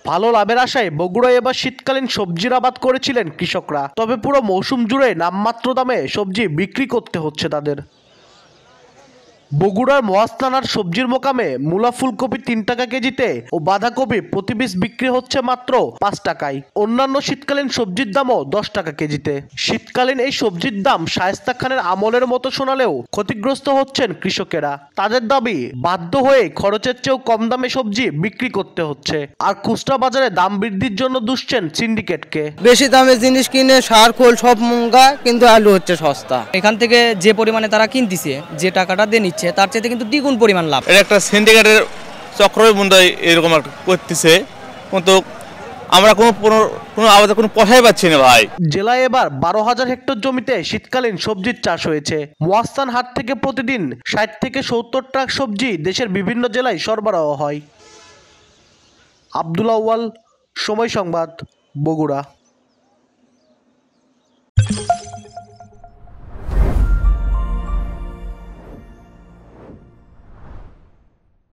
ভালো লাভের আশায় বগুড়ায় এবার শীতকালীন সবজির আবাদ করেছিলেন কৃষকরা। তবে পুরো মৌসুম জুড়ে নামমাত্র দামে সবজি বিক্রি করতে হচ্ছে তাদের। বগুড়ার মহাস্থানার সবজির মোকামে মূলা ফুলকপি 3 টাকা কেজিতে ও বাঁধাকপি প্রতি পিস বিক্রি হচ্ছে মাত্র 5 টাকায়। অন্যান্য শীতকালীন সবজির দামও 10 টাকা কেজিতে। শীতকালীন এই সবজির দাম শায়েস্তা খানের আমলের মতো শোনালেও ক্ষতিগ্রস্ত হচ্ছেন কৃষকেরা। তাদের দাবি, বাধ্য হয়ে খরচের চেয়েও কম দামে সবজি বিক্রি করতে হচ্ছে। আর খুচরা বাজারে দাম বৃদ্ধির জন্য দুষছেন সিন্ডিকেটকে। বেশি দামে জিনিস কিনে সার খোল সব মহঙ্গা, কিন্তু আলু হচ্ছে সস্তা। এখান থেকে যে পরিমাণে তারা কিনতেছে, যে টাকাটা দিয়ে নিচ্ছে, তার চেয়ে কিন্তু দ্বিগুণ পরিমাণ লাভ। এটা একটা সিন্ডিকেটের চক্রের মধ্যে এরকম করতেছে, কিন্তু আমরা কোনো আবাদে কোনো পয়সাই পাচ্ছি না ভাই। জেলায় এবার 12,000 হেক্টর জমিতে শীতকালীন সবজির চাষ হয়েছে। মহাস্থান হাট থেকে প্রতিদিন 60 থেকে 70 ট্রাক সবজি দেশের বিভিন্ন জেলায় সরবরাহ হয়। আব্দুল আউয়াল, সময় সংবাদ, বগুড়া।